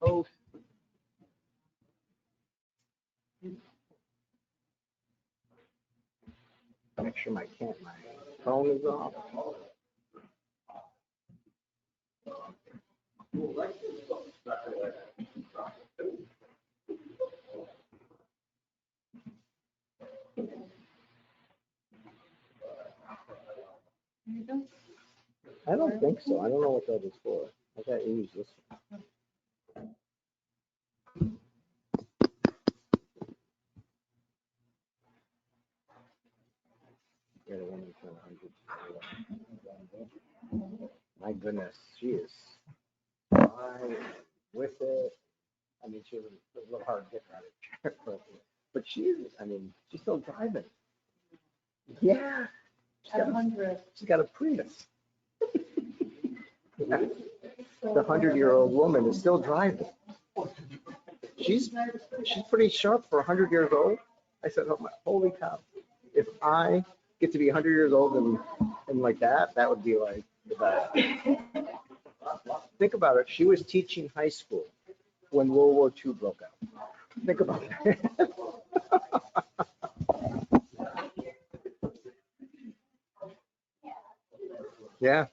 Oh. Make sure my phone is off. I don't think so. I don't know what that is for. I got to use this one. Yeah, the woman for 100. My goodness, she is fine with it. I mean, she was a little hard to get her out of the chair, but she's still driving. Yeah. She's got a Prius. The 100-year-old woman is still driving. She's pretty sharp for 100 years old. I said, oh my, holy cow. If I get to be 100 years old and like that would be like the best. Think about it. She was teaching high school when World War II broke out. Think about that. Yeah.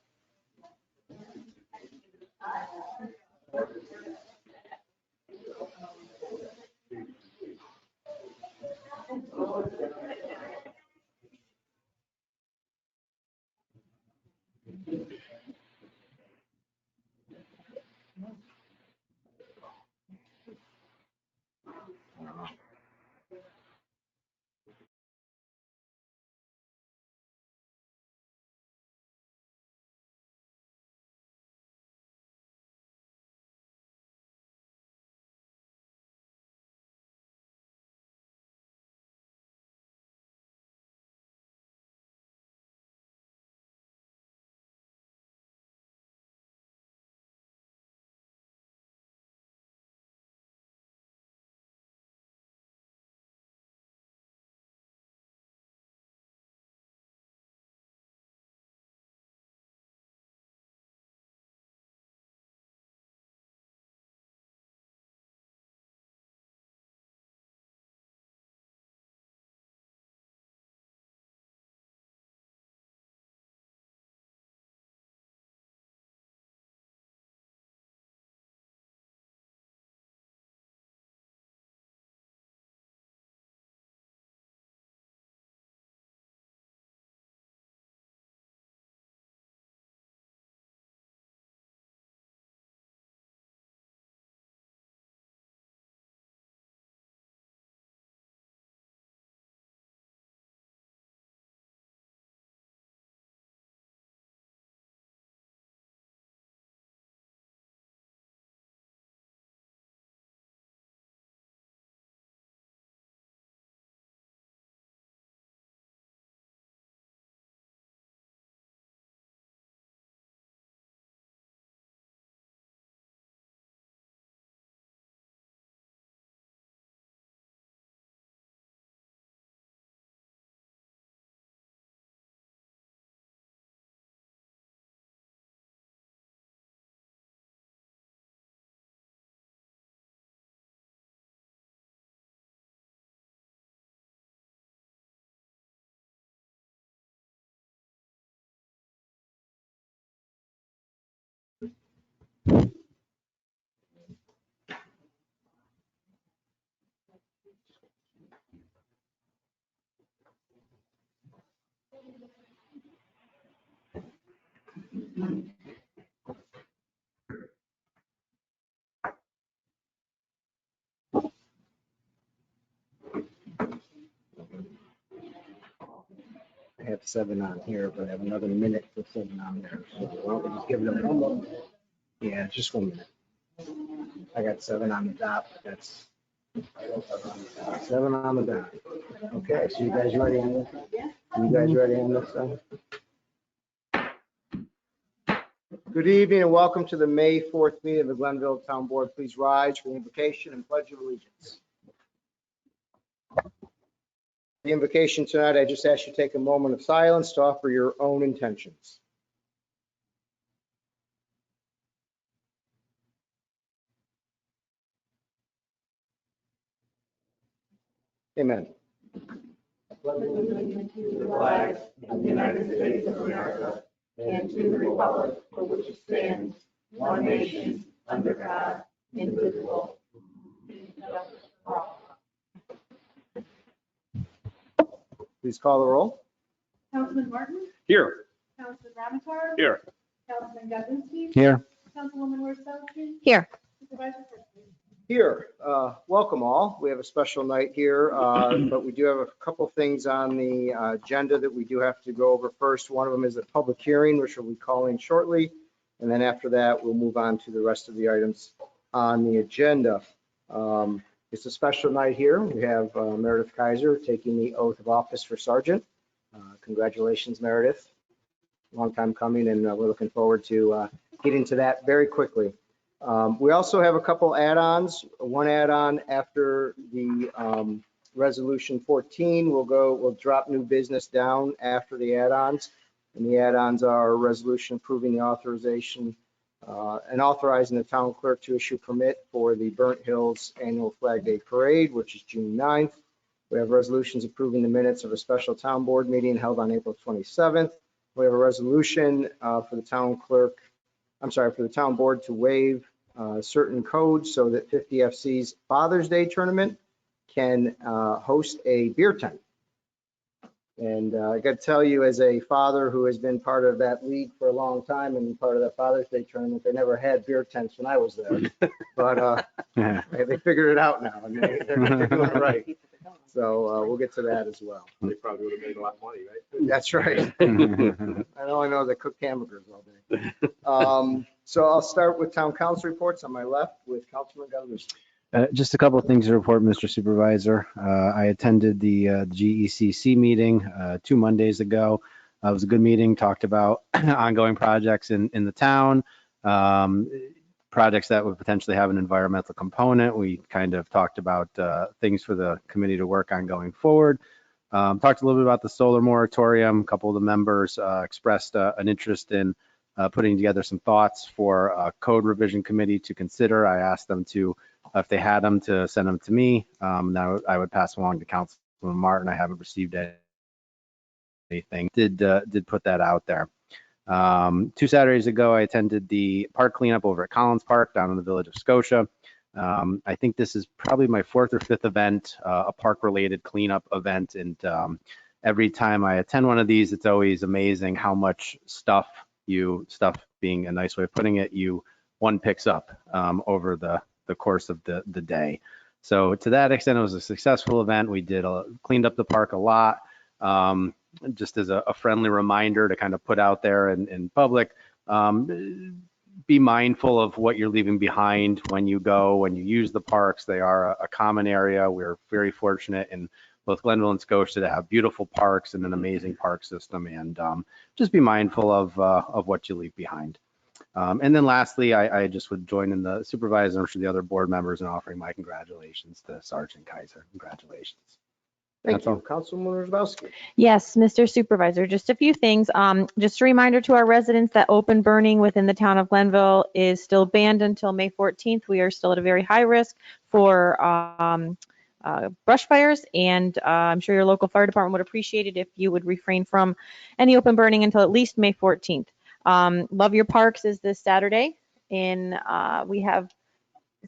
I have 7 on here, but I have another minute for 7 on there. So why don't we just give it a moment? Yeah, just 1 minute. I got 7 on the dot. That's 7 on the dot. Okay, so you guys ready? You guys ready on this side? Good evening and welcome to the May 4th meeting of the Glenville Town Board. Please rise for the invocation and pledge of allegiance. The invocation tonight, I just ask you to take a moment of silence to offer your own intentions. Amen. Allegiance to the flag of the United States of America and to the republic for which it stands, one nation, under God, indivisible. Please call the roll. Councilman Martin? Here. Councilman Ramichardt? Here. Councilman Guzinski? Here. Councilwoman Worsowski? Here. Supervisor Christie? Here, welcome all. We have a special night here, but we do have a couple things on the agenda that we do have to go over first. One of them is a public hearing, which we'll be calling shortly. And then after that, we'll move on to the rest of the items on the agenda. It's a special night here. We have Meredith Kaiser taking the oath of office for sergeant. Congratulations, Meredith. Long time coming, and we're looking forward to getting to that very quickly. We also have a couple add-ons. One add-on after the resolution 14, we'll drop new business down after the add-ons. And the add-ons are a resolution approving the authorization and authorizing the town clerk to issue permit for the Burnt Hills Annual Flag Day Parade, which is June 9th. We have resolutions approving the minutes of a special town board meeting held on April 27th. We have a resolution for the town clerk, for the town board to waive certain codes so that 50FC's Father's Day tournament can host a beer tent. And I got to tell you, as a father who has been part of that league for a long time and part of that Father's Day tournament, they never had beer tents when I was there. But they figured it out now, and they're doing it right. So we'll get to that as well. They probably would have made a lot of money, right? That's right. I only know they cook hamburgers all day. So I'll start with town council reports on my left with Councilman Guzinski. Just a couple of things to report, Mr. Supervisor. I attended the GECC meeting 2 Mondays ago. It was a good meeting, talked about ongoing projects in the town, projects that would potentially have an environmental component. We kind of talked about things for the committee to work on going forward. Talked a little bit about the solar moratorium. A couple of the members expressed an interest in putting together some thoughts for a code revision committee to consider. I asked them to, if they had them, to send them to me. Now I would pass them along to Councilman Martin. I haven't received anything. Did put that out there. 2 Saturdays ago, I attended the park cleanup over at Collins Park down in the village of Scotia. I think this is probably my 4th or 5th event, a park-related cleanup event. And every time I attend one of these, it's always amazing how much stuff being a nice way of putting it, one picks up over the course of the day. So to that extent, it was a successful event. We cleaned up the park a lot, just as a friendly reminder to kind of put out there in public. Be mindful of what you're leaving behind when you use the parks. They are a common area. We're very fortunate in both Glenville and Scotia to have beautiful parks and an amazing park system, and just be mindful of what you leave behind. And then lastly, I just would join in the supervisor and the other board members in offering my congratulations to Sergeant Kaiser. Congratulations. Thank you. Councilwoman Worsowski. Yes, Mr. Supervisor, just a few things. Just a reminder to our residents that open burning within the town of Glenville is still banned until May 14th. We are still at a very high risk for brush fires, and I'm sure your local fire department would appreciate it if you would refrain from any open burning until at least May 14th. Love Your Parks is this Saturday, and we have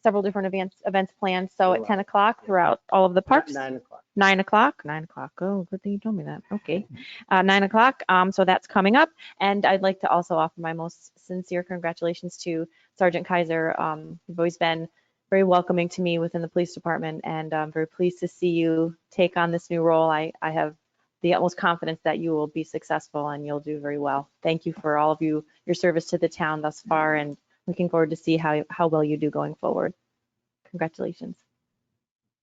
several different events planned. So at 10 o'clock throughout all of the parks. 9 o'clock. 9 o'clock. 9 o'clock. Oh, good thing you told me that. Okay. 9 o'clock. So that's coming up. And I'd like to also offer my most sincere congratulations to Sergeant Kaiser. You've always been very welcoming to me within the police department, and I'm very pleased to see you take on this new role. I have the utmost confidence that you will be successful and you'll do very well. Thank you for all of your service to the town thus far, and looking forward to see how well you do going forward. Congratulations.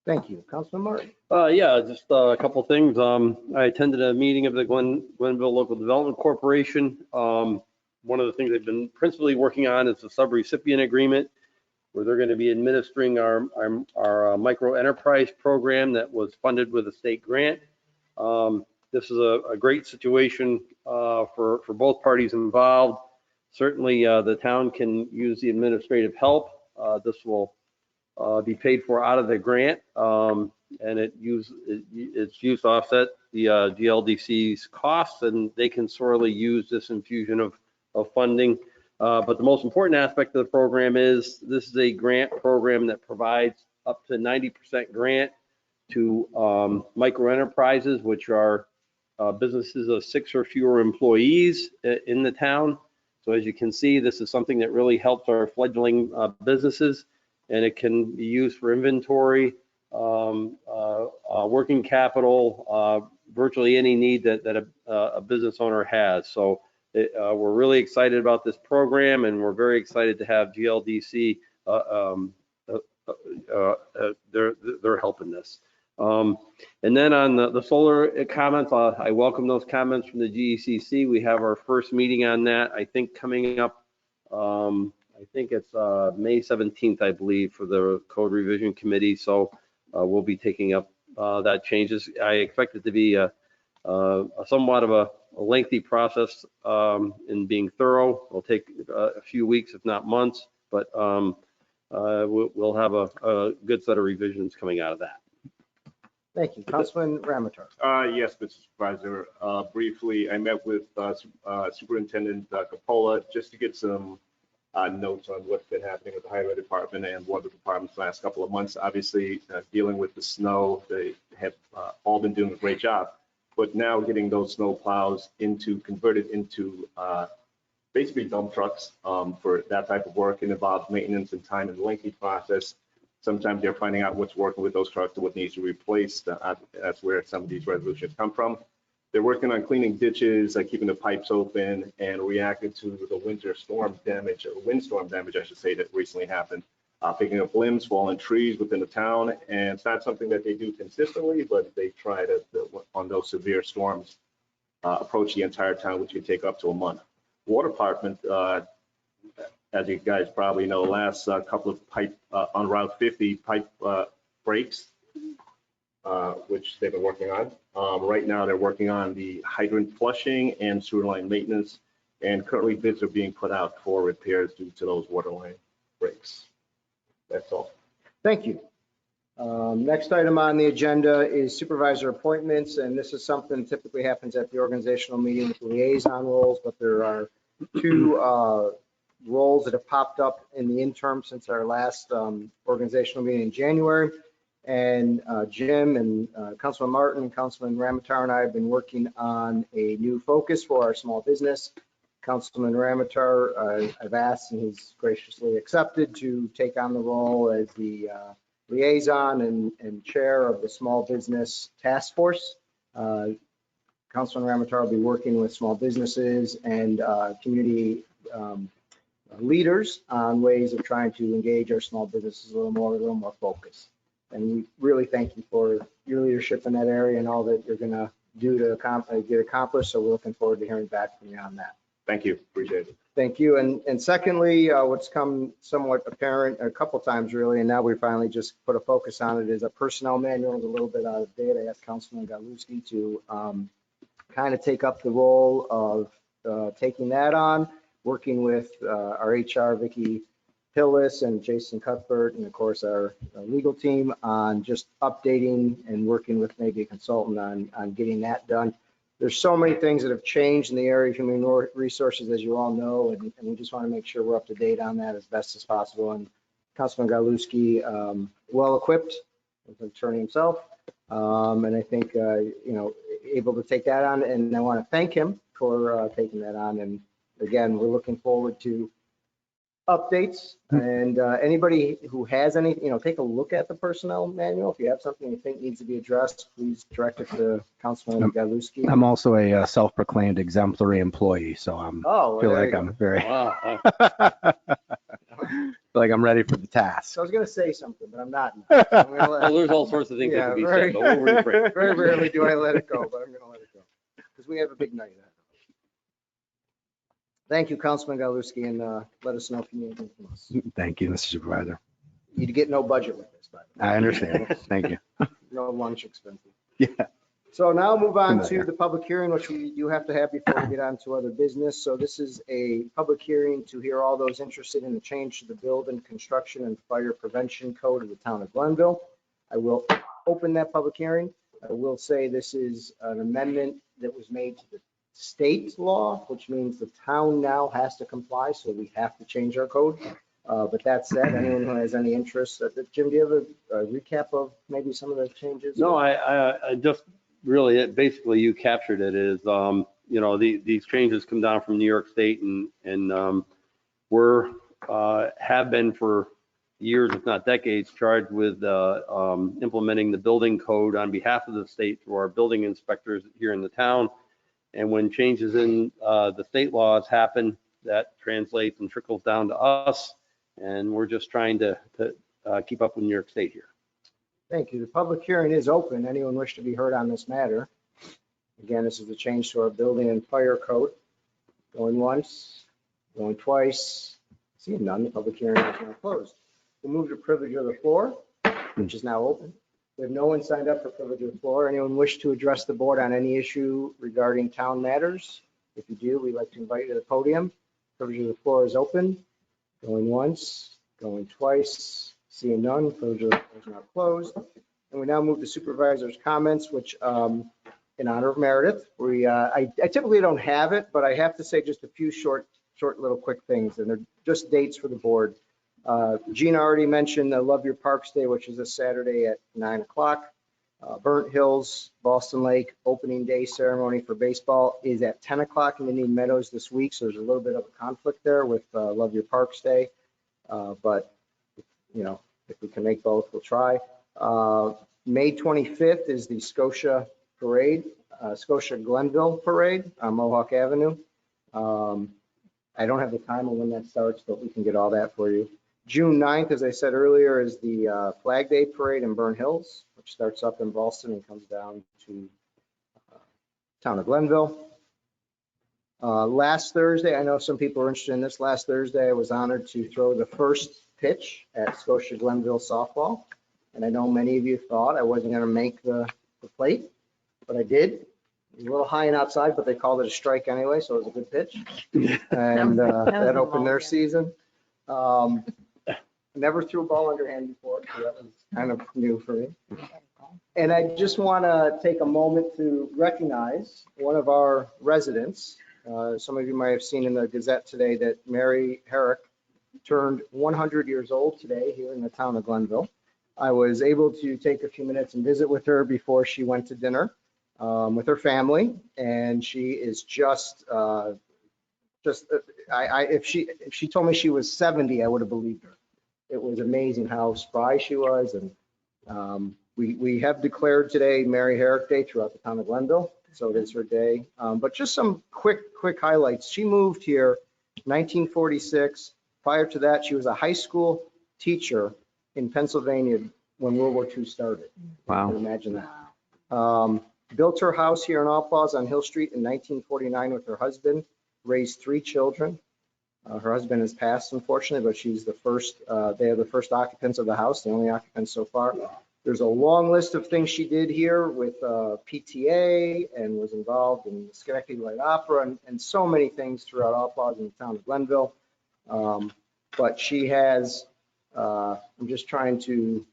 Thank you. Councilman Martin. Yeah, just a couple things. I attended a meeting of the Glenville Local Development Corporation. One of the things they've been principally working on is the subrecipient agreement, where they're going to be administering our micro enterprise program that was funded with a state grant. This is a great situation for both parties involved. Certainly, the town can use the administrative help. This will be paid for out of the grant, and it's used to offset the GLDC's costs, and they can sorely use this infusion of funding. But the most important aspect of the program is this is a grant program that provides up to 90% grant to micro enterprises, which are businesses of 6 or fewer employees in the town. So as you can see, this is something that really helps our fledgling businesses, and it can be used for inventory, working capital, virtually any need that a business owner has. So we're really excited about this program, and we're very excited to have GLDC. They're helping this. And then on the solar comments, I welcome those comments from the GECC. We have our first meeting on that, I think, coming up. I think it's May 17th, I believe, for the code revision committee. So we'll be taking up that changes. I expect it to be somewhat of a lengthy process in being thorough. It'll take a few weeks, if not months, but we'll have a good set of revisions coming out of that. Thank you. Councilman Ramatar. Yes, Mr. Supervisor. Briefly, I met with Superintendent Capola just to get some notes on what's been happening with the highway department and water departments the last couple of months. Obviously, dealing with the snow, they have all been doing a great job. But now getting those snow plows converted into basically dump trucks for that type of work, and involves maintenance and time and lengthy process. Sometimes they're finding out what's working with those trucks and what needs to be replaced. That's where some of these resolutions come from. They're working on cleaning ditches, keeping the pipes open, and reacting to the windstorm damage, I should say, that recently happened. Picking up limbs, fallen trees within the town, and it's not something that they do consistently, but they try to, on those severe storms, approach the entire town, which can take up to a month. Water department, as you guys probably know, last couple of pipe on Route 50 pipe breaks, which they've been working on. Right now, they're working on the hydrant flushing and sewer line maintenance, and currently bids are being put out for repairs due to those water line breaks. That's all. Thank you. Next item on the agenda is supervisor appointments, and this is something typically happens at the organizational meeting with liaison roles, but there are 2 roles that have popped up in the interim since our last organizational meeting in January. And Jim and Councilman Martin and Councilman Ramatar and I have been working on a new focus for our small business. Councilman Ramatar, I've asked, and he's graciously accepted, to take on the role as the liaison and chair of the small business task force. Councilman Ramatar will be working with small businesses and community leaders on ways of trying to engage our small businesses a little more focused. And we really thank you for your leadership in that area and all that you're going to do to get accomplished. So we're looking forward to hearing back from you on that. Thank you. Appreciate it. Thank you. And secondly, what's come somewhat apparent a couple times really, and now we finally just put a focus on it, is a personnel manual is a little bit out of date. I asked Councilman Galuski to kind of take up the role of taking that on, working with our HR, Vicki Hillis and Jason Cuthbert, and of course our legal team on just updating and working with maybe a consultant on getting that done. There's so many things that have changed in the area of human resources, as you all know, and we just want to make sure we're up to date on that as best as possible. And Councilman Galuski, well equipped as an attorney himself, and I think able to take that on. And I want to thank him for taking that on. And again, we're looking forward to updates, and anybody who has any, take a look at the personnel manual. If you have something you think needs to be addressed, please direct it to Councilman Galuski. I'm also a self-proclaimed exemplary employee, so I feel like I'm very. Wow. feel like I'm ready for the task. So I was gonna say something, but I'm not. I'm gonna Well, let- there's all sorts of things that Yeah, can be very- said, but we'll refrain. Very rarely do I let it go, but I'm gonna let it go, because we have a big night ahead. Thank you, Councilman Galuski, and let us know if you need anything from us. Thank you, Mr. Supervisor. You get no budget with this, by the way. I understand. Thank you. No lunch expenses. Yeah. So now move on Familiar. to the public hearing, which we do have to have before we get on to other business. So this is a public hearing to hear all those interested in the change to the building, construction, and fire prevention code of the town of Glenville. I will open that public hearing. I will say this is an amendment that was made to the state law, which means the town now has to comply, so we have to change our code. But that said, anyone who has any interest, Jim, do you have a recap of maybe some of the changes? No, I just really, basically you captured it is, these changes come down from New York State and we're, have been for years, if not decades, charged with implementing the building code on behalf of the state through our building inspectors here in the town. And when changes in the state laws happen, that translates and trickles down to us. And we're just trying to keep up with New York State here. Thank you. The public hearing is open. Anyone wish to be heard on this matter? Again, this is a change to our building and fire code. Going once, going twice. Seeing none, the public hearing is now closed. We'll move to privilege of the floor, which is now open. We have no one signed up for privilege of the floor. Anyone wish to address the board on any issue regarding town matters? If you do, we'd like to invite you to the podium. Privilege of the floor is open. Going once, going twice. Seeing none, privilege of the floor is now closed. And we now move to supervisor's comments, which in honor of Meredith, I typically don't have it, but I have to say just a few short little quick things, and they're just dates for the board. Gina already mentioned the Love Your Parks Day, which is this Saturday at 9 o'clock. Burnt Hills, Boston Lake opening day ceremony for baseball is at 10 o'clock in Indian Meadows this week, so there's a little bit of a conflict there with Love Your Parks Day. But, if we can make both, we'll try. May 25th is the Scotia Parade, Scotia Glenville Parade on Mohawk Avenue. I don't have the time on when that starts, but we can get all that for you. June 9th, as I said earlier, is the Flag Day Parade in Burnt Hills, which starts up in Boston and comes down to town of Glenville. Last Thursday, I know some people are interested in this. Last Thursday, I was honored to throw the first pitch at Scotia Glenville softball. And I know many of you thought I wasn't going to make the plate, but I did. It was a little high and outside, but they called it a strike anyway, so it was a good pitch. And that opened their season. Never threw a ball underhand before, so that was kind of new for me. And I just want to take a moment to recognize one of our residents. Some of you might have seen in the Gazette today that Mary Herrick turned 100 years old today here in the town of Glenville. I was able to take a few minutes and visit with her before she went to dinner with her family, and she is if she told me she was 70, I would have believed her. It was amazing how spry she was, and we have declared today Mary Herrick Day throughout the town of Glenville, so it is her day. But just some quick highlights. She moved here 1946. Prior to that, she was a high school teacher in Pennsylvania when World War II started. Wow. You can imagine that. Built her house here in Applause on Hill Street in 1949 with her husband, raised 3 children. Her husband has passed, unfortunately, but she's the first, they are the first occupants of the house, the only occupants so far. There's a long list of things she did here with PTA and was involved in the Schenectady Light Opera and so many things throughout Applause in the town of Glenville. But she has, I'm just trying to,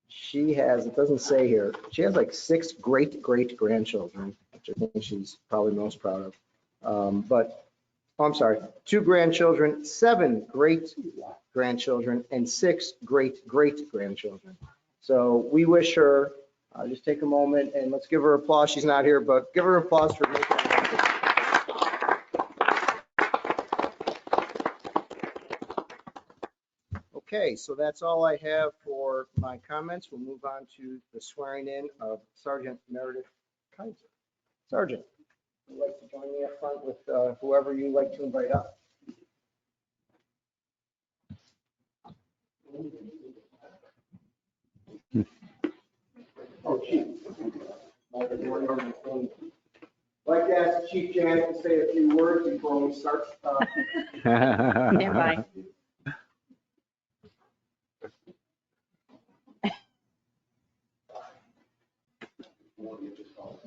she has, it doesn't say here, she has like 6 great-great-grandchildren, which I think she's probably most proud of. I'm sorry, 2 grandchildren, 7 great-grandchildren, and 6 great-great-grandchildren. So we wish her, just take a moment and let's give her applause. She's not here, but give her applause for making it happen. Okay, so that's all I have for my comments. We'll move on to the swearing in of Sergeant Meredith Kaiser. Sergeant, would you like to join me up front with whoever you'd like to invite up? Oh, Chief. I'd like to ask Chief Janet to say a few words before we start. Stand by.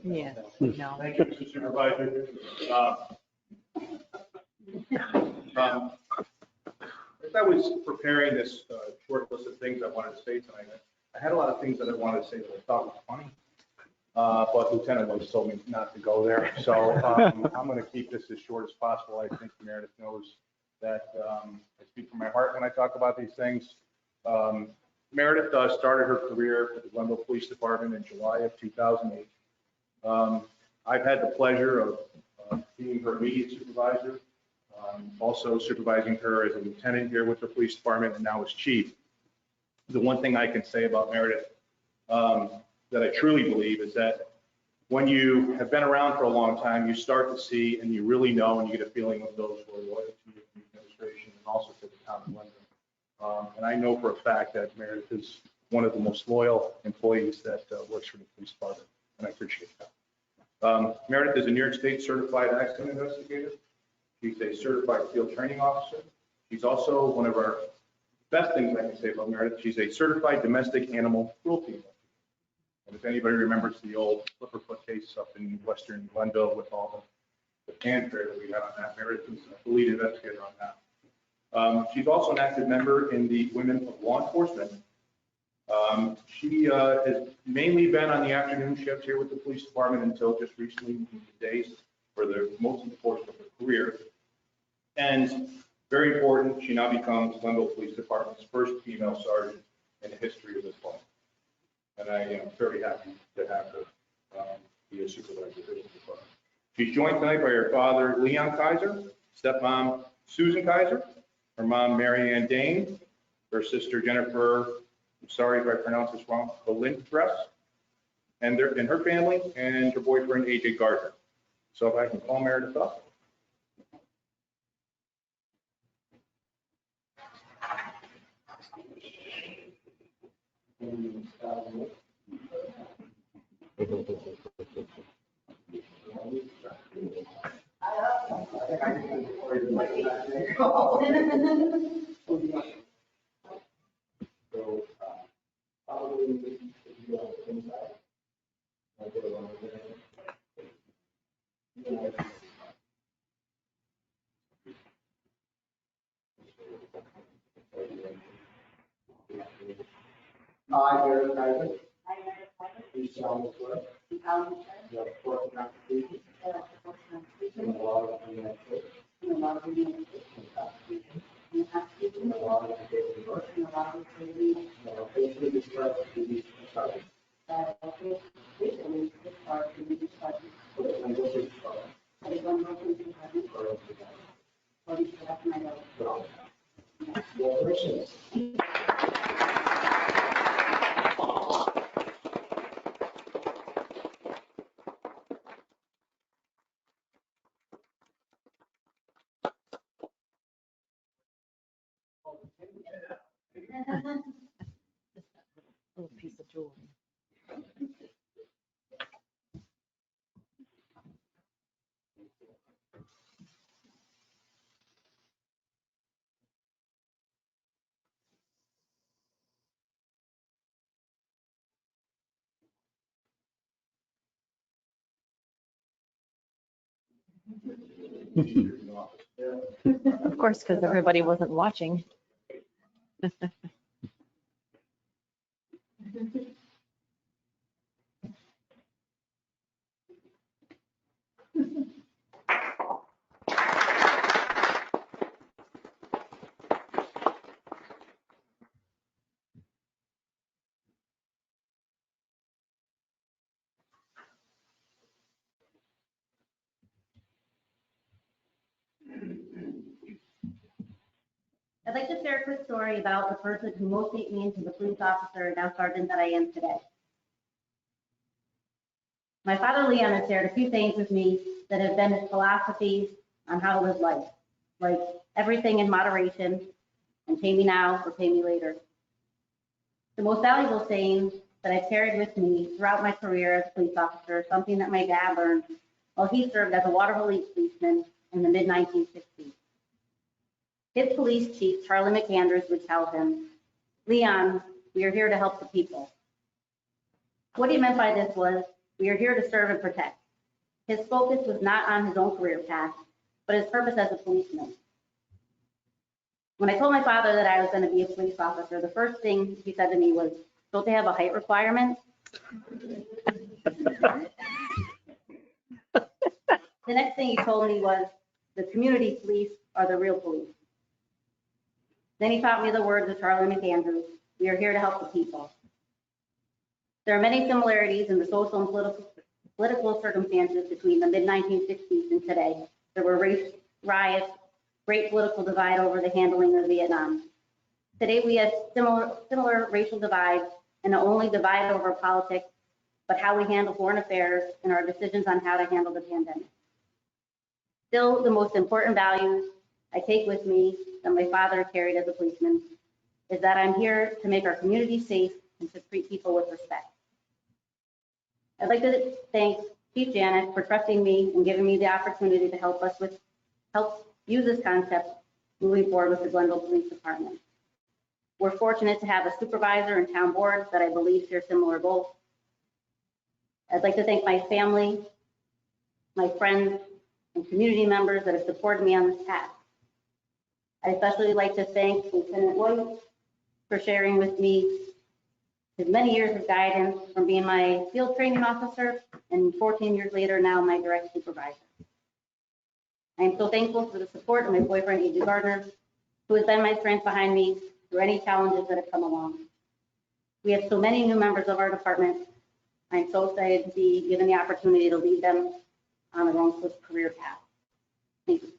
Yeah, no. Thank you, Mr. Supervisor. As I was preparing this short list of things I wanted to say tonight, I had a lot of things that I wanted to say that I thought was funny, but Lieutenant Woods told me not to go there. So I'm going to keep this as short as possible. I think Meredith knows that I speak from my heart when I talk about these things. Meredith started her career at the Glenville Police Department in July of 2008. I've had the pleasure of being her immediate supervisor, also supervising her as a lieutenant here with the police department and now as chief. The one thing I can say about Meredith that I truly believe is that when you have been around for a long time, you start to see and you really know and you get a feeling of those who are loyal to the administration and also to the town of Glenville. And I know for a fact that Meredith is one of the most loyal employees that works for the police department, and I appreciate that. Meredith is a New York State certified accident investigator. She's a certified field training officer. She's also one of our best things I can say about Meredith. She's a certified domestic animal cruelty investigator. And if anybody remembers the old Flipperfoot case up in western Glenville with all the fanfare that we had on that, Meredith is the lead investigator on that. She's also an active member in the Women of Law Enforcement. She has mainly been on the afternoon shift here with the police department until just recently, in the days for the most of the portion of her career. And very important, she now becomes Glenville Police Department's first female sergeant in the history of this department. And I am very happy to have her be a supervisor here at the department. She's joined tonight by her father, Leon Kaiser, stepmom, Susan Kaiser, her mom, Mary Ann Dane, her sister, Jennifer, I'm sorry if I pronounce this wrong, Colindress, and her family, and her boyfriend, AJ Gardner. So if I can call Meredith up. I, Meredith Kaiser. Do solemnly swear. That I will support the Constitution. And the laws of the United States. And the Constitution. And the laws of the state of New York. And I will faithfully discharge the duties of sergeant. Congratulations. Little piece of jewelry. Of course, because everybody wasn't watching. I'd like to share a quick story about the person who most shaped me into the police officer, now sergeant, that I am today. My father, Leon, has shared a few things with me that have been his philosophies on how to live life, like everything in moderation and pay me now or pay me later. The most valuable saying that I've carried with me throughout my career as a police officer, something that my dad learned while he served as a Waterville League policeman in the mid-1960s. His police chief, Charlie McAndrews, would tell him, "Leon, we are here to help the people." What he meant by this was, we are here to serve and protect. His focus was not on his own career path, but his purpose as a policeman. When I told my father that I was going to be a police officer, the first thing he said to me was, "Don't they have a height requirement?" The next thing he told me was, "The community police are the real police." Then he taught me the words of Charlie McAndrews, "We are here to help the people." There are many similarities in the social and political circumstances between the mid-1960s and today. There were race riots, great political divide over the handling of Vietnam. Today we have similar racial divides, and not only divide over politics, but how we handle foreign affairs and our decisions on how to handle the pandemic. Still, the most important values I take with me that my father carried as a policeman is that I'm here to make our community safe and to treat people with respect. I'd like to thank Chief Janet for trusting me and giving me the opportunity to help use this concept moving forward with the Glenville Police Department. We're fortunate to have a supervisor and town board that I believe share similar goals. I'd like to thank my family, my friends, and community members that have supported me on this path. I'd especially like to thank Lieutenant White for sharing with me his many years of guidance from being my field training officer and 14 years later now my direct supervisor. I am so thankful for the support of my boyfriend, A.J. Gardner, who has been my strength behind me through any challenges that have come along. We have so many new members of our department. I'm so excited to be given the opportunity to lead them on their own swift career path. Thank you.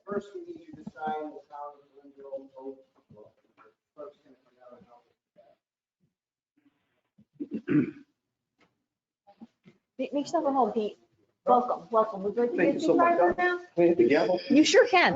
First, we need you to sign the town of Glenville oath. First, gonna come out and help with that. Make yourself at home, Pete. Welcome, welcome. Would you like to be Thank a you so much. supervisor now? Can I hit the gavel? You sure can.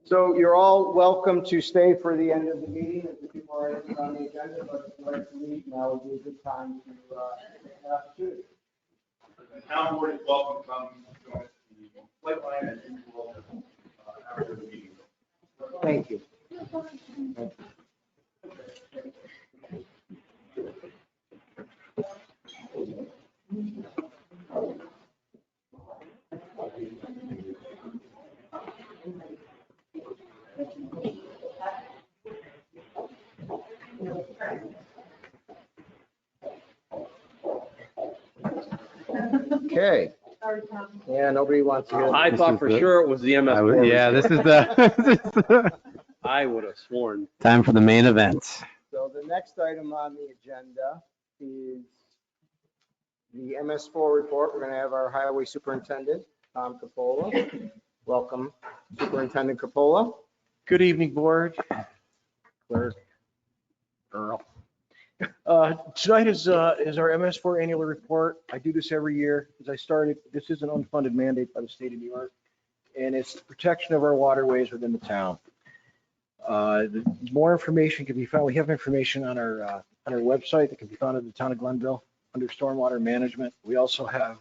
So you're all welcome to stay for the end of the meeting if the people are on the agenda, but if you'd like to leave, now would be a good time to take an opportunity. The town board is welcome to come join us in the flight line as usual after the meeting. Thank you. Okay. Yeah, nobody wants to hear. I This thought is for the- sure it was the MS4. Yeah, this is the I would have sworn. time for the main event. So the next item on the agenda is the MS4 report. We're going to have our highway superintendent, Tom Capola. Welcome, Superintendent Capola. Good evening, board. Clerk. Earl. Tonight is our MS4 annual report. I do this every year. As I started, this is an unfunded mandate by the state of New York, and it's the protection of our waterways within the town. More information can be found. We have information on our on our website that can be found in the town of Glenville under stormwater management. We also have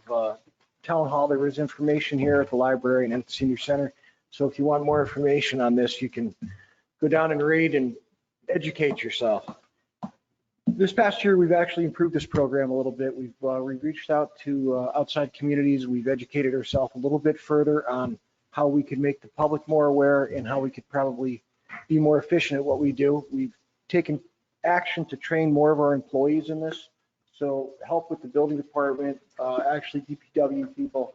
town hall. There is information here at the library and at the senior center. So if you want more information on this, you can go down and read and educate yourself. This past year, we've actually improved this program a little bit. We've reached out to outside communities. We've educated ourselves a little bit further on how we could make the public more aware and how we could probably be more efficient at what we do. We've taken action to train more of our employees in this. So help with the building department, actually DPW people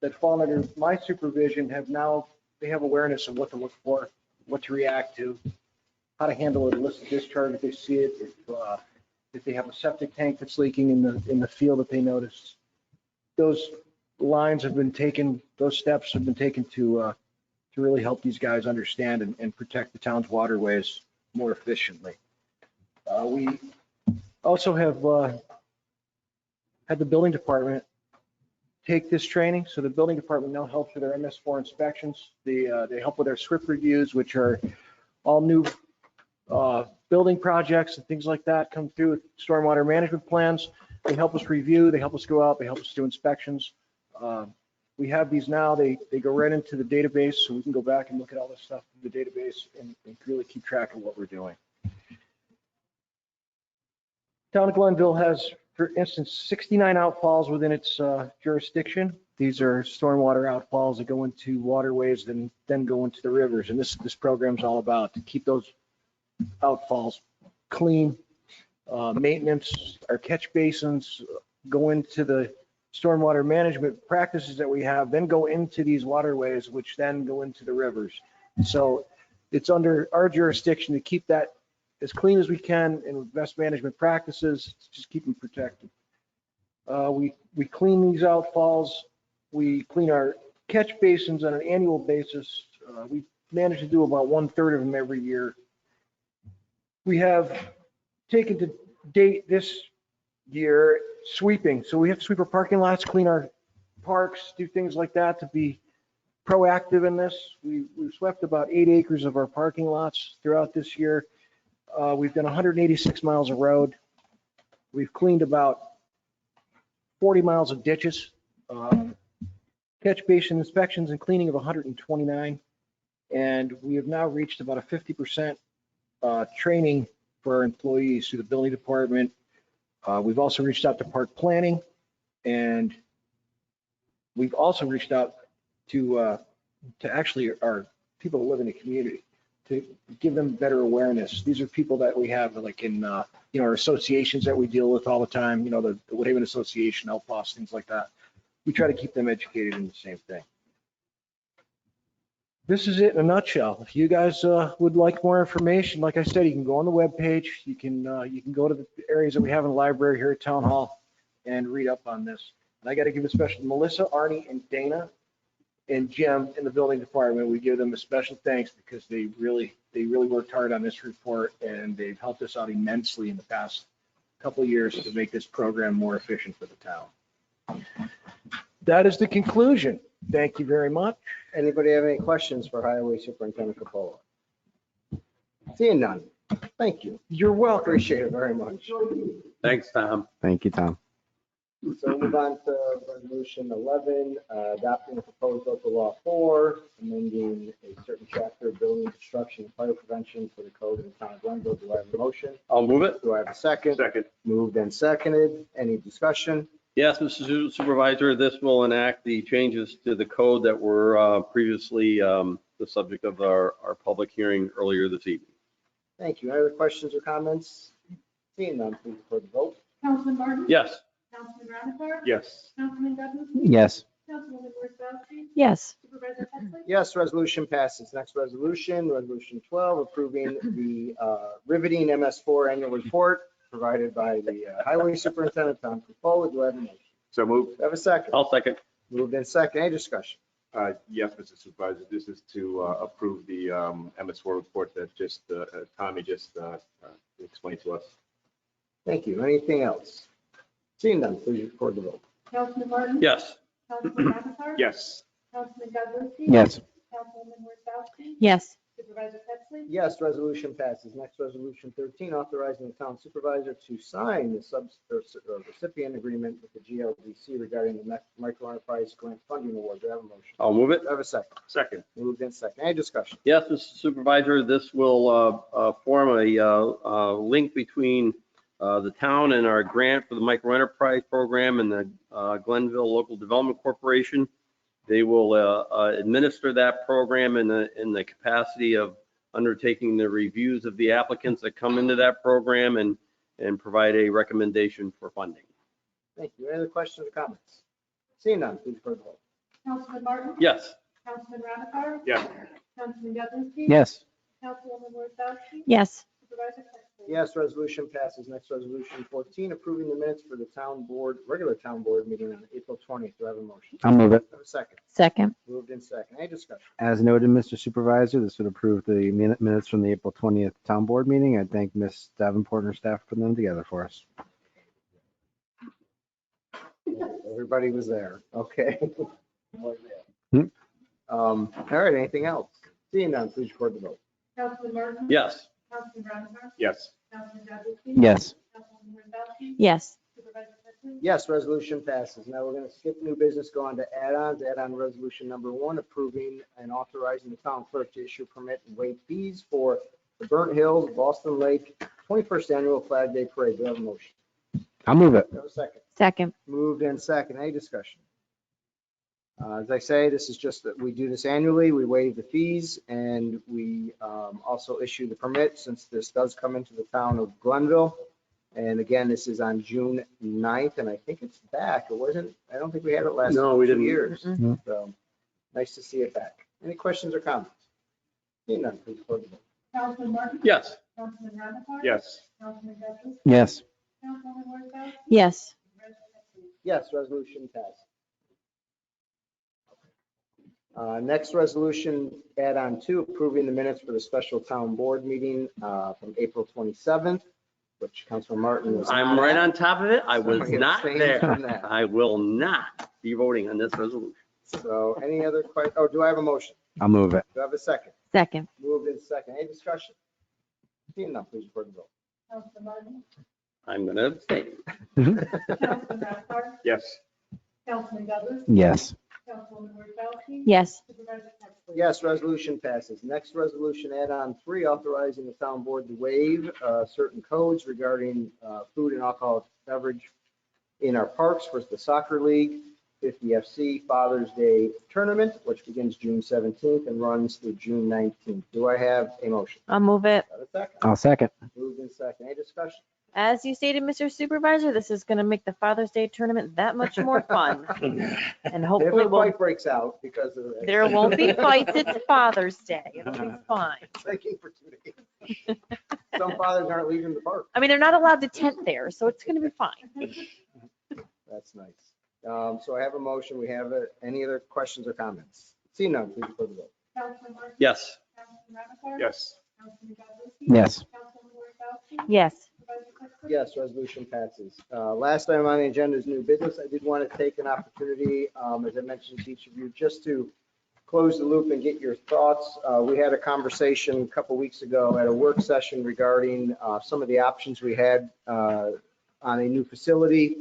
that fall under my supervision they have awareness of what to look for, what to react to, how to handle an illicit discharge if they see it, if they have a septic tank that's leaking in the field that they notice. Those lines have been taken, those steps have been taken to really help these guys understand and protect the town's waterways more efficiently. We also have had the building department take this training. So the building department now helps with their MS4 inspections. They help with their SWIP reviews, which are all new building projects and things like that come through with stormwater management plans. They help us review, they help us go out, they help us do inspections. We have these now, they go right into the database, so we can go back and look at all this stuff in the database and really keep track of what we're doing. Town of Glenville has, for instance, 69 outfalls within its jurisdiction. These are stormwater outfalls that go into waterways and then go into the rivers. And this program's all about to keep those outfalls clean, maintenance, our catch basins, go into the stormwater management practices that we have, then go into these waterways, which then go into the rivers. So it's under our jurisdiction to keep that as clean as we can and with best management practices, just keep them protected. We clean these outfalls. We clean our catch basins on an annual basis. We manage to do about 1/3 of them every year. We have taken to date this year sweeping. So we have to sweep our parking lots, clean our parks, do things like that to be proactive in this. We've swept about 8 acres of our parking lots throughout this year. We've done 186 miles of road. We've cleaned about 40 miles of ditches. Catch basin inspections and cleaning of 129. And we have now reached about a 50% training for our employees through the building department. We've also reached out to park planning, and we've also reached out to actually our people who live in the community to give them better awareness. These are people that we have like in our associations that we deal with all the time, the Woodhaven Association, Outpost, things like that. We try to keep them educated in the same thing. This is it in a nutshell. If you guys would like more information, like I said, you can go on the webpage. You can go to the areas that we have in the library here at Town Hall and read up on this. And I got to give a special to Melissa, Arnie, and Dana and Jim in the building department. We give them a special thanks because they really worked hard on this report, and they've helped us out immensely in the past couple of years to make this program more efficient for the town. That is the conclusion. Thank you very much. Anybody have any questions for Highway Superintendent Capola? Seeing none. Thank you. You're welcome. Appreciate it very much. Thanks, Tom. Thank you, Tom. So we'll move on to resolution 11, adopting the proposed local law 4, amending a certain chapter of building construction and fire prevention for the code of the town of Glenville. Do I have a motion? I'll move it. Do I have a second? Second. Moved and seconded. Any discussion? Yes, Mr. Supervisor, this will enact the changes to the code that were previously the subject of our public hearing earlier this evening. Thank you. Any other questions or comments? Seeing none, please record the vote. Councilman Martin? Yes. Councilman Ramichardt? Yes. Councilman Gunnarski? Yes. Councilwoman Wozzachowski? Yes. Supervisor Pettsley? Yes, resolution passes. Next resolution, resolution 12, approving the riveting MS4 annual report provided by the Highway Superintendent, Tom Capola. Do I have a motion? So moved. Do I have a second? I'll second. Moved in second. Any discussion? Yes, Mr. Supervisor, this is to approve the MS4 report that just Tommy just explained to us. Thank you. Anything else? Seeing none, please record the vote. Councilman Martin? Yes. Councilman Ramichardt? Yes. Councilman Gunnarski? Yes. Councilwoman Wozzachowski? Yes. Supervisor Pettsley? Yes, resolution passes. Next, resolution 13, authorizing the town supervisor to sign the recipient agreement with the GLDC regarding the micro enterprise grant funding award. Do I have a motion? I'll move it. Do I have a second? Second. Moved in second. Any discussion? Yes, Mr. Supervisor, this will form a link between the town and our grant for the micro enterprise program and the Glenville Local Development Corporation. They will administer that program in the capacity of undertaking the reviews of the applicants that come into that program and provide a recommendation for funding. Thank you. Any other questions or comments? Seeing none, please record the vote. Councilman Martin? Yes. Councilman Ramichardt? Yes. Councilman Gunnarski? Yes. Councilwoman Wozzachowski? Yes. Supervisor Pettsley? Yes, resolution passes. Next, resolution 14, approving the minutes for the town board, regular town board meeting on April 20th. Do I have a motion? I'll move it. Do I have a second? Second. Moved in second. Any discussion? As noted, Mr. Supervisor, this would approve the minutes from the April 20th town board meeting. I thank Ms. Davenport and her staff for putting them together for us. Everybody was there. Okay. Hmm. All right, anything else? Seeing none, please record the vote. Councilman Martin? Yes. Councilman Ramichardt? Yes. Councilman Gunnarski? Yes. Councilwoman Wozzachowski? Yes. Supervisor Pettsley? Yes, resolution passes. Now we're going to skip new business, go on to add-ons. Add-on resolution number 1, approving and authorizing the town clerk to issue permit and waive fees for the Burnt Hills, Boston Lake 21st Annual Flag Day Parade. Do I have a motion? I'll move it. Do I have a second? Second. Moved in second. Any discussion? As I say, this is just that we do this annually. We waive the fees and we also issue the permit since this does come into the town of Glenville. And again, this is on June 9th and I think it's back. It wasn't, I don't think we had it last No, we 2 didn't. years. Mm-mm. So nice to see it back. Any questions or comments? Seeing none, please record the vote. Councilman Martin? Yes. Councilman Ramichardt? Yes. Councilman Gunnarski? Yes. Councilwoman Wozzachowski? Yes. Supervisor Pettsley? Yes, resolution passed. Next resolution, add-on 2, approving the minutes for the special town board meeting from April 27th, which Councilor Martin was. I'm not right at. on top of it. I was So he not abstained there. from that. I will not be voting on this resolution. So any other questions? Oh, do I have a motion? I'll move it. Do I have a second? Second. Moved in second. Any discussion? Seeing none, please record the vote. Councilman Martin? I'm going to abstain. Councilman Ramichardt? Yes. Councilman Gunnarski? Yes. Councilwoman Wozzachowski? Yes. Supervisor Pettsley? Yes, resolution passes. Next resolution, add-on 3, authorizing the town board to waive certain codes regarding food and alcoholic beverage in our parks for the soccer league, 50 FC Father's Day Tournament, which begins June 17th and runs through June 19th. Do I have a motion? I'll move it. Have a second? I'll second. Moved in second. Any discussion? As you stated, Mr. Supervisor, this is going to make the Father's Day tournament that much more fun. And If hopefully a we'll, fight breaks out because of. there won't be fights. It's Father's Day. It'll be fine. Thinking for 2 days. Some fathers aren't leaving the park. I mean, they're not allowed to tent there, so it's going to be fine. That's nice. So I have a motion. We have any other questions or comments? See none, please record the vote. Councilman Martin? Yes. Councilman Ramichardt? Yes. Councilman Gunnarski? Yes. Councilwoman Wozzachowski? Yes. Supervisor Pettsley? Yes, resolution passes. Last item on the agenda is new business. I did want to take an opportunity, as I mentioned to each of you, just to close the loop and get your thoughts. We had a conversation a couple weeks ago at a work session regarding some of the options we had on a new facility.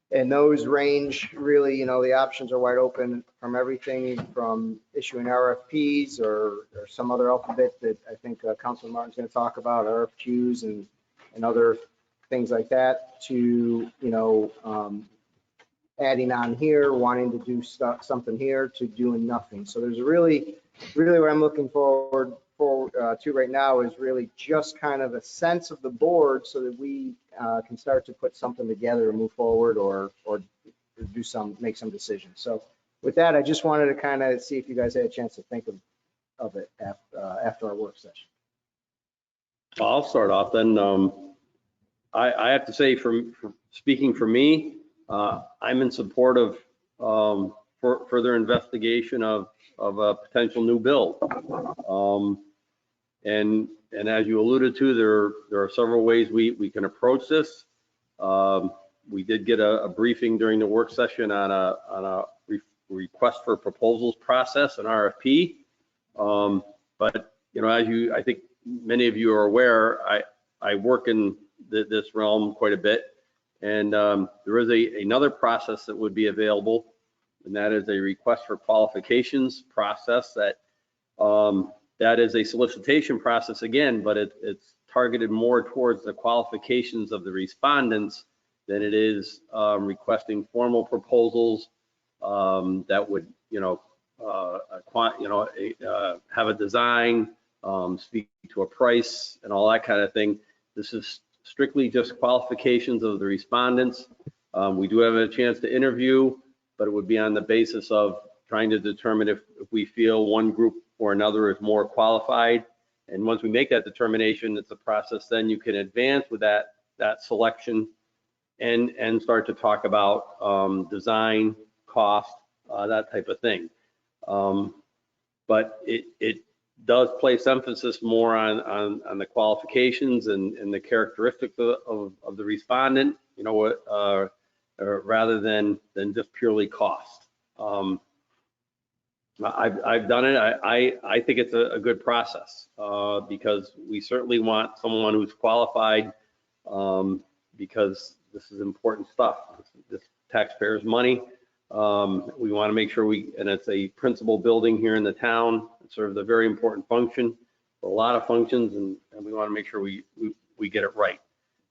And those range really, the options are wide open from everything from issuing RFPs or some other alphabet that I think Councilman Martin's going to talk about, RFQs and other things like that, to, adding on here, wanting to do something here, to doing nothing. So there's really what I'm looking forward to right now is really just kind of a sense of the board so that we can start to put something together and move forward or make some decisions. So with that, I just wanted to kind of see if you guys had a chance to think of it after our work session. I'll start off then. I have to say, speaking for me, I'm in support of further investigation of a potential new build. And as you alluded to, there are several ways we can approach this. We did get a briefing during the work session on a request for proposals process, an RFP. But I think many of you are aware, I work in this realm quite a bit. And there is another process that would be available, and that is a request for qualifications process that is a solicitation process again, but it's targeted more towards the qualifications of the respondents than it is requesting formal proposals that would, have a design, speak to a price and all that kind of thing. This is strictly just qualifications of the respondents. We do have a chance to interview, but it would be on the basis of trying to determine if we feel one group or another is more qualified. And once we make that determination, it's a process, then you can advance with that selection and start to talk about design, cost, that type of thing. But it does place emphasis more on the qualifications and the characteristics of the respondent, rather than just purely cost. I've done it. I think it's a good process because we certainly want someone who's qualified because this is important stuff. This taxpayers' money. We want to make sure and it's a principal building here in the town. It serves a very important function, a lot of functions, and we want to make sure we get it right.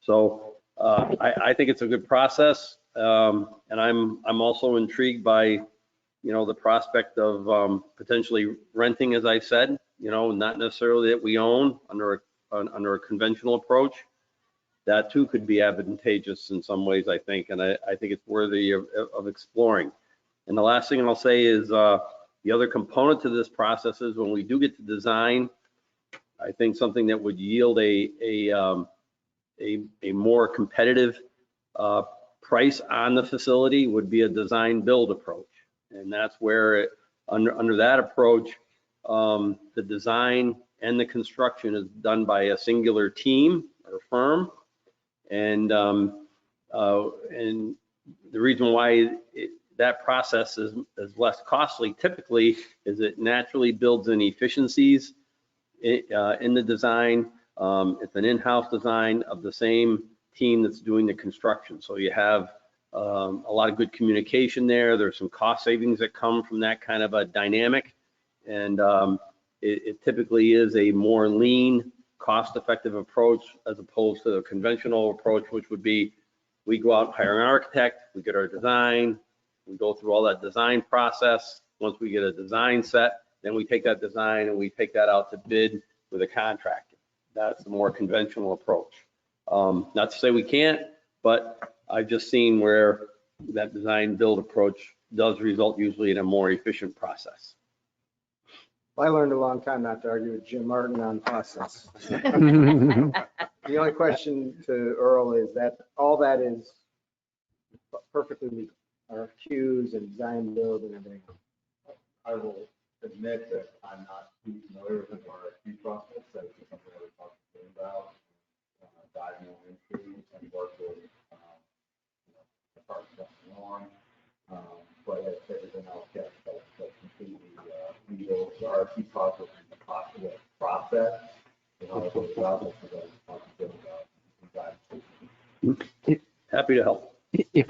So I think it's a good process, and I'm also intrigued by the prospect of potentially renting, as I said, not necessarily that we own under a conventional approach. That too could be advantageous in some ways, I think, and I think it's worthy of exploring. And the last thing I'll say is the other component to this process is when we do get to design, I think something that would yield a more competitive price on the facility would be a design build approach. And that's where under that approach, the design and the construction is done by a singular team or firm. And the reason why that process is less costly typically is it naturally builds in efficiencies in the design. It's an in-house design of the same team that's doing the construction. So you have a lot of good communication there. There's some cost savings that come from that kind of a dynamic. And it typically is a more lean, cost-effective approach as opposed to the conventional approach, which would be we go out and hire an architect, we get our design, we go through all that design process. Once we get a design set, then we take that design and we take that out to bid with a contractor. That's the more conventional approach. Not to say we can't, but I've just seen where that design build approach does result usually in a more efficient process. I learned a long time not to argue with Jim Martin on process. The only question to Earl is that all that is perfectly legal, RFQs and design build and everything. I will admit that I'm not too familiar with the RFP process. That's something I would talk to you about, dive more into and work with the parts going on. But as everything else, yes, that's completely legal. The RFP process is a possible process. Happy to help. If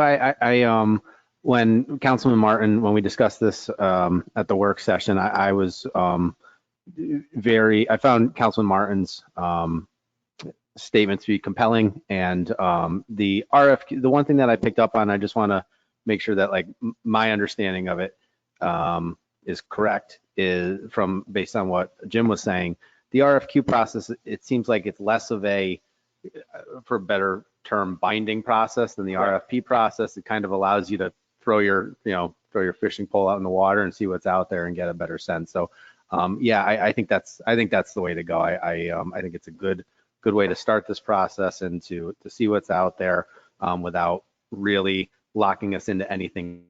when Councilman Martin, when we discussed this at the work session, I was I found Councilman Martin's statement to be compelling, and the RFQ, the one thing that I picked up on, I just want to make sure that like my understanding of it is correct, is based on what Jim was saying. The RFQ process, it seems like it's less of a, for a better term, binding process than the RFP process. It kind of allows you to throw your fishing pole out in the water and see what's out there and get a better sense. So yeah, I think that's the way to go. I think it's a good way to start this process and to see what's out there without really locking us into anything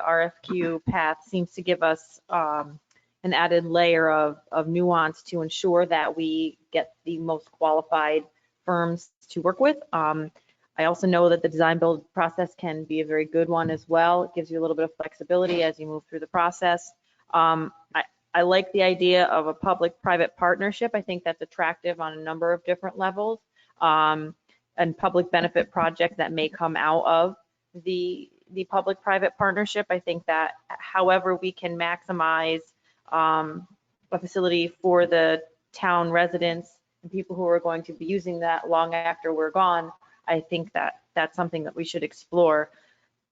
the RFQ path seems to give us an added layer of nuance to ensure that we get the most qualified firms to work with. I also know that the design build process can be a very good one as well. It gives you a little bit of flexibility as you move through the process. I like the idea of a public-private partnership. I think that's attractive on a number of different levels, and public benefit projects that may come out of the public-private partnership. I think that however we can maximize a facility for the town residents and people who are going to be using that long after we're gone, I think that that's something that we should explore.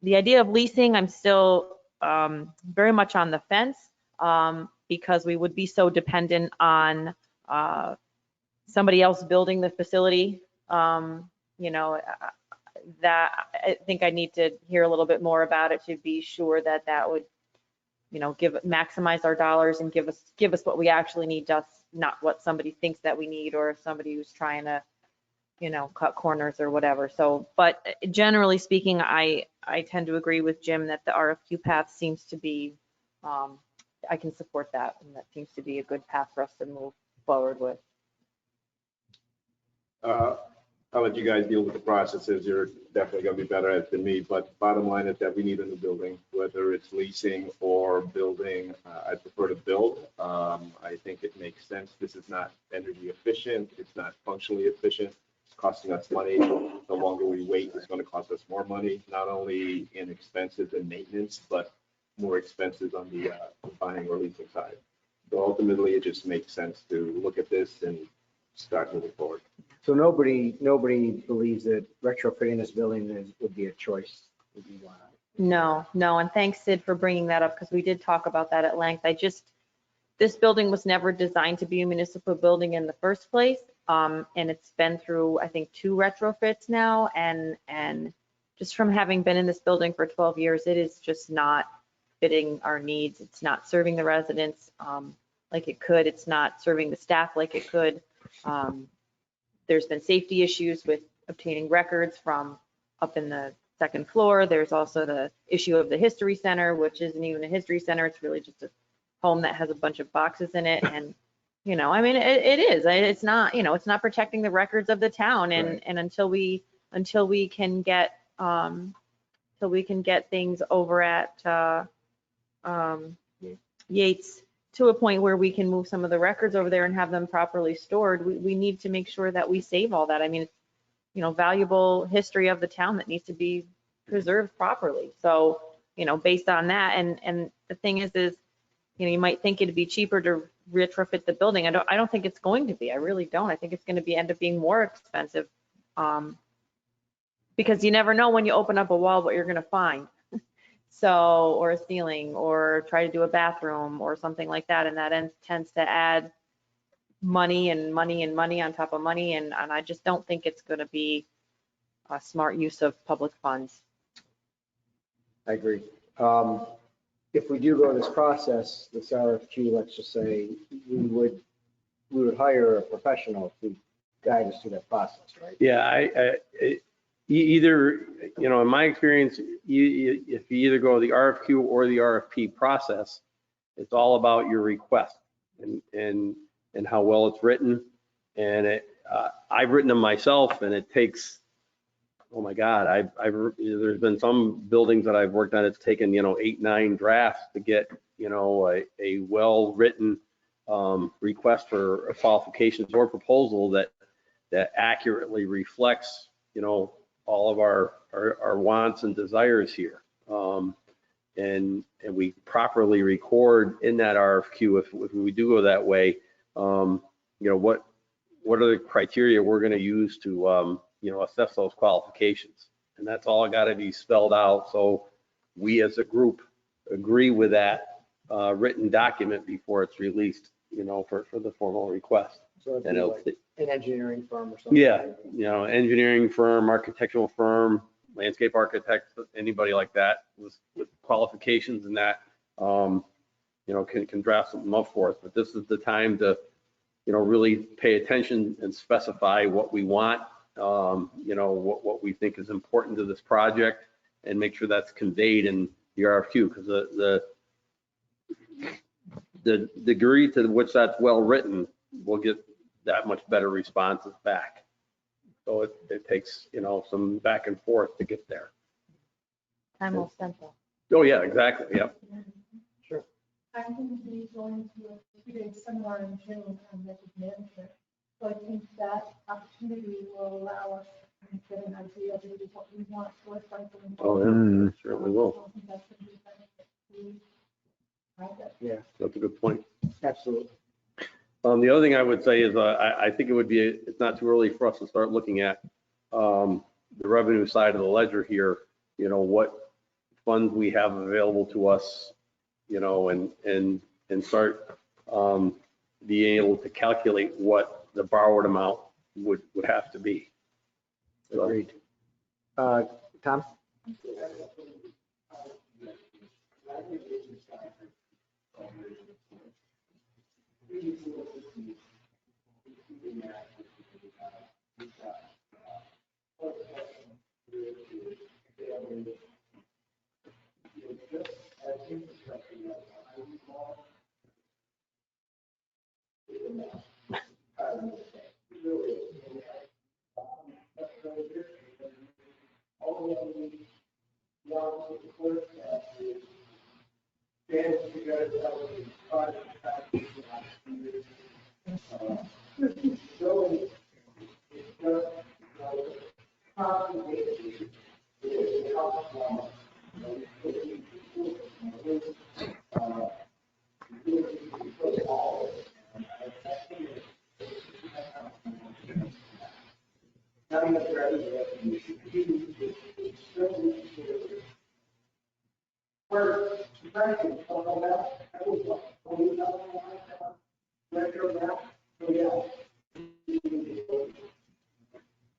The idea of leasing, I'm still very much on the fence because we would be so dependent on somebody else building the facility. You know, that I think I need to hear a little bit more about it to be sure that that would, you know, maximize our dollars and give us what we actually need, just not what somebody thinks that we need, or somebody who's trying to, you know, cut corners or whatever. So, but generally speaking, I tend to agree with Jim that the RFQ path seems to be, I can support that, and that seems to be a good path for us to move forward with. I'll let you guys deal with the processes. You're definitely going to be better at it than me, but bottom line is that we need a new building, whether it's leasing or building. I prefer to build. I think it makes sense. This is not energy efficient. It's not functionally efficient. It's costing us money. The longer we wait, it's going to cost us more money, not only in expenses and maintenance, but more expenses on the buying or leasing side. So ultimately, it just makes sense to look at this and start moving forward. So nobody believes that retrofitting this building would be a choice. Would be one. No, and thanks, Sid, for bringing that up, because we did talk about that at length. This building was never designed to be a municipal building in the first place, and it's been through, I think, 2 retrofits now, and just from having been in this building for 12 years, it is just not fitting our needs. It's not serving the residents like it could. It's not serving the staff like it could. There's been safety issues with obtaining records from up in the 2nd floor. There's also the issue of the history center, which isn't even a history center. It's really just a home that has a bunch of boxes in it. And, you know, I mean, it is, it's not, you know, it's not protecting the records of the town. And, Right. and until we can get, things over at Yates to a point where we can move some of the records over there and have them properly stored, we need to make sure that we save all that. I mean, it's, you know, valuable history of the town that needs to be preserved properly. So, you know, based on that, and the thing is, you know, you might think it'd be cheaper to retrofit the building. I don't think it's going to be. I really don't. I think it's going to end up being more expensive because you never know when you open up a wall what you're going to find. So, or a ceiling, or try to do a bathroom or something like that. And that tends to add money and money and money on top of money. And I just don't think it's going to be a smart use of public funds. I agree. If we do go this process, this RFQ, let's just say we would hire a professional to guide us through that process, right? Yeah, either, you know, in my experience, if you either go the RFQ or the RFP process, it's all about your request and how well it's written. And I've written them myself, and it takes, oh my God, there's been some buildings that I've worked on, it's taken, you know, 8, 9 drafts to get, you know, a well-written request for qualifications or proposal that accurately reflects, you know, all of our wants and desires here. And we properly record in that RFQ, if we do go that way, you know, what are the criteria we're going to use to, you know, assess those qualifications. And that's all got to be spelled out. So we as a group agree with that written document before it's released, you know, for the formal request. So it'd And be it'll- like an engineering firm or something. Yeah, you know, engineering firm, architectural firm, landscape architect, anybody like that with qualifications and that, you know, can draft something up for us. But this is the time to, you know, really pay attention and specify what we want, you know, what we think is important to this project, and make sure that's conveyed in RFQ, because the degree to which that's well-written will get that much better responses back. So it takes, some back and forth to get there. Time well spent though. Oh, yeah, exactly, yep. I'm going to be going to a 2-day seminar in June on method management. So I think that opportunity will allow us to get an idea of maybe what we want for a cycle. Oh, yeah, it certainly will. I think that's going to be beneficial to private. Yeah, That's a good point. absolutely. The other thing I would say is I think it's not too early for us to start looking at the revenue side of the ledger here, what funds we have available to us, and start being able to calculate what the borrowed amount would have to be. So, Agreed. Tom?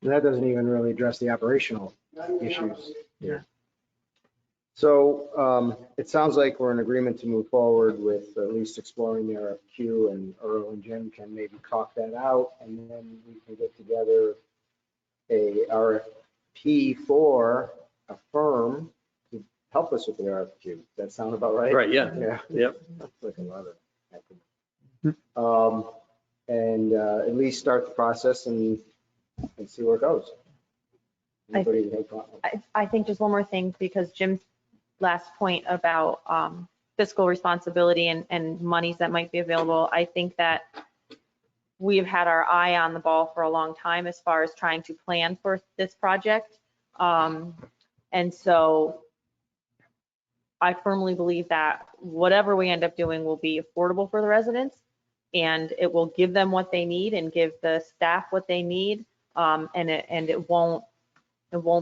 That doesn't even really address the operational issues here. So it sounds like we're in agreement to move forward with at least exploring the RFQ, and Earl and Jim can maybe talk that out, and then we can get together a RFP for a firm to help us with the RFQ. Does that sound about right? Right, yeah. Yeah. Yep. That's like a lot of acronyms. And at least start the process and see where it goes. Anybody have any comments? I think just one more thing, because Jim's last point about fiscal responsibility and monies that might be available, I think that we've had our eye on the ball for a long time as far as trying to plan for this project. And so I firmly believe that whatever we end up doing will be affordable for the residents, and it will give them what they need and give the staff what they need. And it won't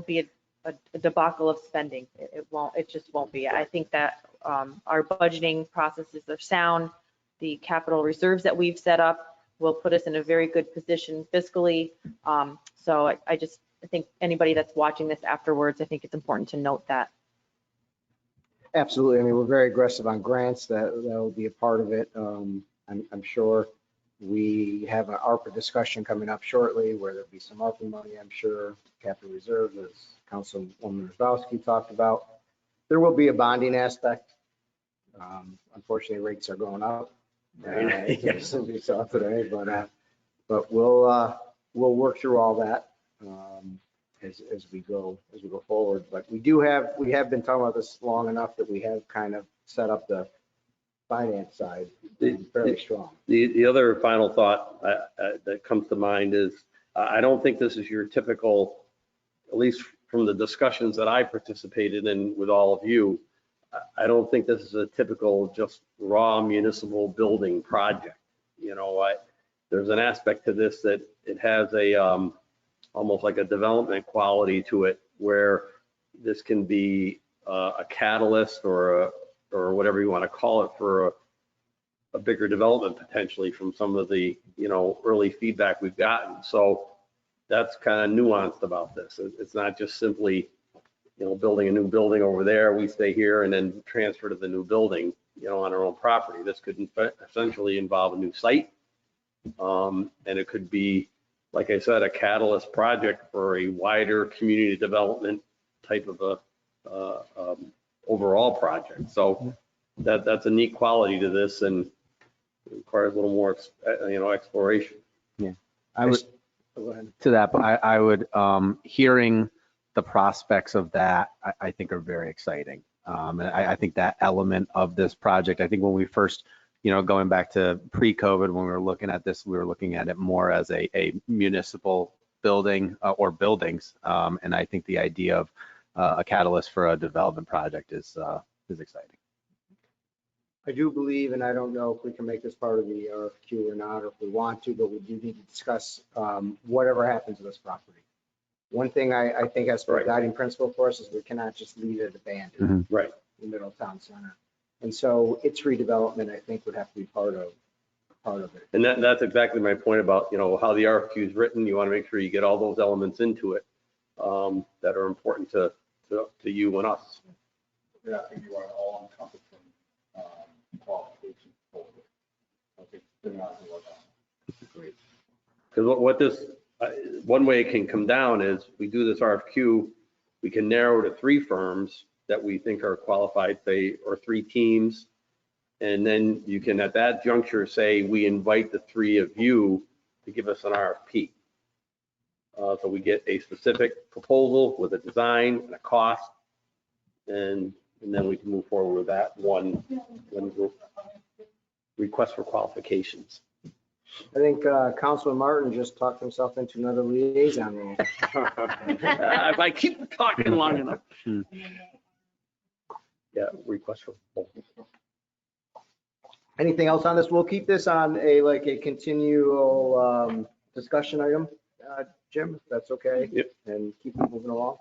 be a debacle of spending. It just won't be. I think that our budgeting processes are sound. The capital reserves that we've set up will put us in a very good position fiscally. So I think anybody that's watching this afterwards, I think it's important to note that. Absolutely. I mean, we're very aggressive on grants. That'll be a part of it. I'm sure. We have an ARPA discussion coming up shortly where there'll be some ARPA money, I'm sure, capital reserve, as Councilwoman Rosbowski talked about. There will be a bonding aspect. Unfortunately, rates are going up. Yes, we saw today, but we'll work through all that as we go forward. But we have been talking about this long enough that we have kind of set up the finance side fairly strong. The other final thought that comes to mind is I don't think this is your typical, at least from the discussions that I participated in with all of you, I don't think this is a typical just raw municipal building project. There's an aspect to this that it has a almost like a development quality to it, where this can be a catalyst or whatever you want to call it for a bigger development potentially from some of the, early feedback we've gotten. So that's kind of nuanced about this. It's not just simply, building a new building over there, we stay here and then transfer to the new building, on our own property. This could essentially involve a new site. And it could be, like I said, a catalyst project for a wider community development type of a overall project. So that's a neat quality to this and requires a little more, exploration. I would, Go ahead. to that, but I would, hearing the prospects of that, I think are very exciting. And I think that element of this project, I think when we first, going back to pre-COVID, when we were looking at this, we were looking at it more as a municipal building or buildings. And I think the idea of a catalyst for a development project is exciting. I do believe, and I don't know if we can make this part of the RFQ or not, or if we want to, but we do need to discuss whatever happens to this property. One thing I think has to be a Right. guiding principle for us is we cannot just leave it abandoned Right. in the middle of town center. And so its redevelopment, I think, would have to be part of it. And that's exactly my point about, how the RFQ is written. You want to make sure you get all those elements into it that are important to you and us. Yeah, I think you want an all-encompassing qualification for it. I think they're not going to work on it. Because what this, one way it can come down is we do this RFQ, we can narrow to 3 firms that we think are qualified, say, or 3 teams. And then you can, at that juncture, say, we invite the 3 of you to give us an RFP. So we get a specific proposal with a design and a cost, and then we can move forward with that one group. Request for qualifications. I think Councilman Martin just talked himself into another liaison role. If I keep talking long enough. Yeah, request for proposals. Anything else on this? We'll keep this on a continual discussion item, Jim, if that's okay? Yep. And keep it moving along?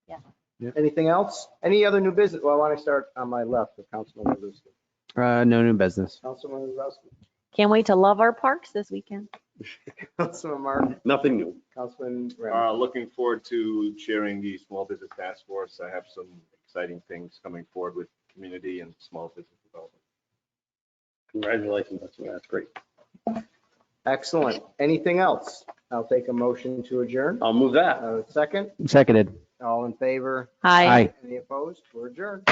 Yeah. Yep. Anything else? Any other new business? Well, I want to start on my left with Councilman Lozowski. No new business. Councilman Lozowski, Can't wait to love our parks this weekend. Councilman Martin, Nothing new. Councilman Rem. Looking forward to chairing the Small Business Task Force. I have some exciting things coming forward with community and small business development. Congratulations, that's great. Excellent. Anything else? I'll take a motion to adjourn. I'll move that. Second, Seconded. all in favor? Hi. Aye. Any opposed? We're adjourned.